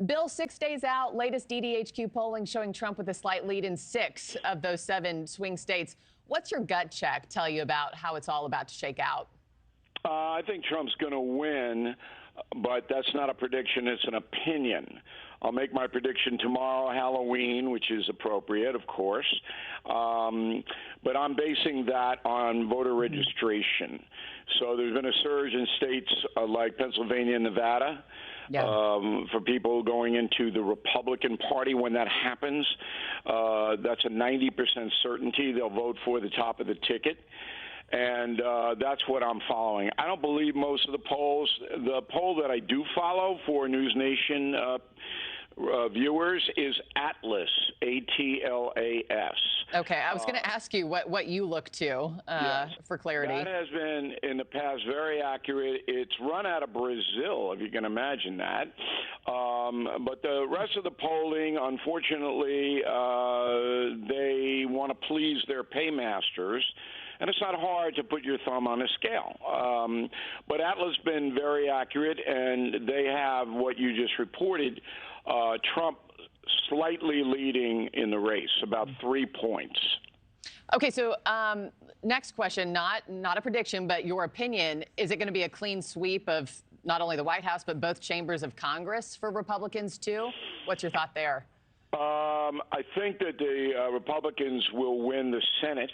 Bill, 6 days out, latest DDHQ polling showing Trump with a slight lead in 6 of those 7 swing states. What's your gut check tell you about how it's all about to shake out? I think Trump's going to win, but that's not a prediction. It's an opinion. I'll make my prediction tomorrow, Halloween, which is appropriate, of course. But I'm basing that on voter registration. So there's been a surge in states like Pennsylvania and Nevada. For people going into the Republican Party. When that happens, that's a 90% certainty they'll vote for the top of the ticket. And that's what I'm following. I don't believe most of the polls. The poll that I do follow for NewsNation viewers is Atlas, A-T-L-A-S. Okay, I was going to ask you what you look to for clarity. That has been, in the past, very accurate. It's run out of Brazil, if you can imagine that. But the rest of the polling, unfortunately, they want to please their paymasters. And it's not hard to put your thumb on a scale. But Atlas has been very accurate, and they have what you just reported, Trump slightly leading in the race, about 3 points. Okay, so next question, not a prediction, but your opinion. Is it going to be a clean sweep of not only the White House, but both chambers of Congress for Republicans, too? What's your thought there? I think that the Republicans will win the Senate.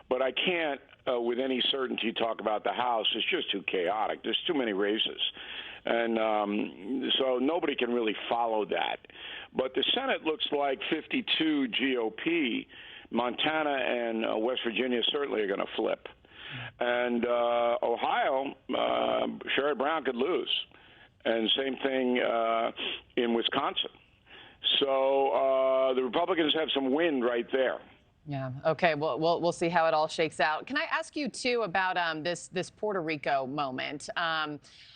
But I can't, with any certainty, talk about the House. It's just too chaotic. There's too many races. And so nobody can really follow that. But the Senate looks like 52 GOP. Montana and West Virginia certainly are going to flip. And Ohio, Sherrod Brown could lose. And same thing in Wisconsin. So the Republicans have some wind right there. Yeah. Okay. Well, we'll see how it all shakes out. Can I ask you too about this Puerto Rico moment?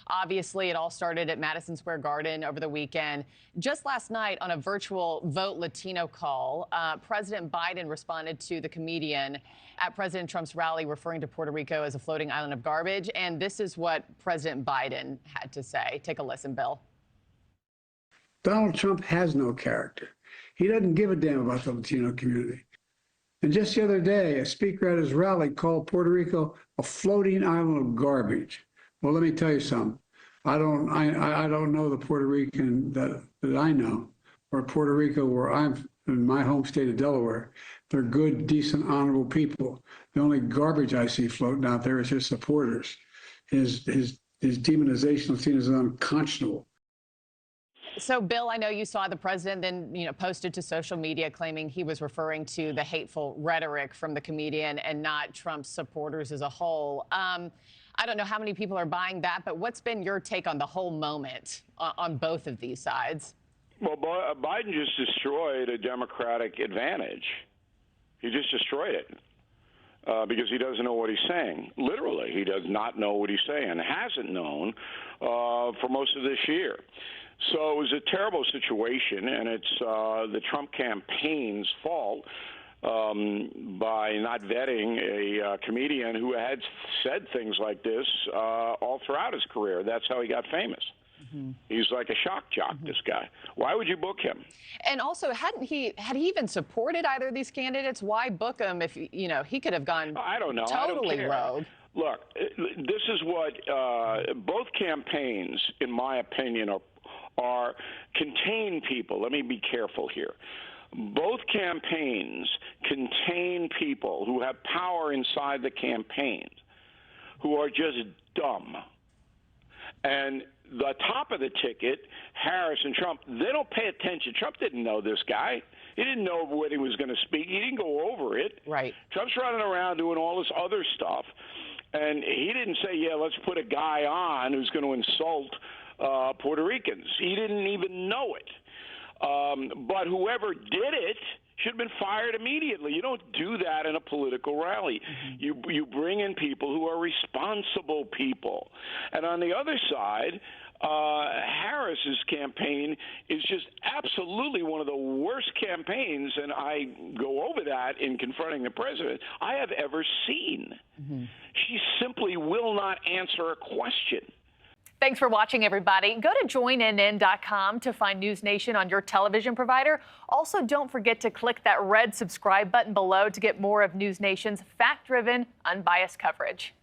Obviously, it all started at Madison Square Garden over the weekend. Just last night, on a virtual Vote Latino call, President Biden responded to the comedian at President Trump's rally, referring to Puerto Rico as a floating island of garbage. And this is what President Biden had to say. Take a listen, Bill. Donald Trump has no character. He doesn't give a damn about the Latino community. And just the other day, a speaker at his rally called Puerto Rico a floating island of garbage. Well, let me tell you something. I don't know the Puerto Rican that I know, or Puerto Rico, where I'm in my home state of Delaware. They're good, decent, honorable people. The only garbage I see floating out there is his supporters. His demonization of Latinos is unconscionable. So, Bill, I know you saw the president then, posted to social media claiming he was referring to the hateful rhetoric from the comedian and not Trump's supporters as a whole. I don't know how many people are buying that, but what's been your take on the whole moment on both of these sides? Well, Biden just destroyed a Democratic advantage. He just destroyed it because he doesn't know what he's saying. Literally, he does not know what he's saying, hasn't known for most of this year. So it was a terrible situation, and it's the Trump campaign's fault by not vetting a comedian who had said things like this all throughout his career. That's how he got famous. Mm-hmm. He's like a shock jock, this guy. Why would you book him? And also, had he even supported either of these candidates? Why book him if, he could have gone I don't know. totally rogue? Look, this is what both campaigns, in my opinion, are contain people. Let me be careful here. Both campaigns contain people who have power inside the campaign who are just dumb. And the top of the ticket, Harris and Trump, they don't pay attention. Trump didn't know this guy. He didn't know what he was going to speak. He didn't go over it. Right. Trump's running around doing all this other stuff. And he didn't say, yeah, let's put a guy on who's going to insult Puerto Ricans. He didn't even know it. But whoever did it should have been fired immediately. You don't do that in a political rally. Mm-hmm. You bring in people who are responsible people. And on the other side, Harris's campaign is just absolutely one of the worst campaigns, and I go over that in confronting the president, I have ever seen. Mm-hmm. She simply will not answer a question. Thanks for watching, everybody. Go to joinnn.com to find NewsNation on your television provider. Also, don't forget to click that red subscribe button below to get more of NewsNation's fact-driven, unbiased coverage.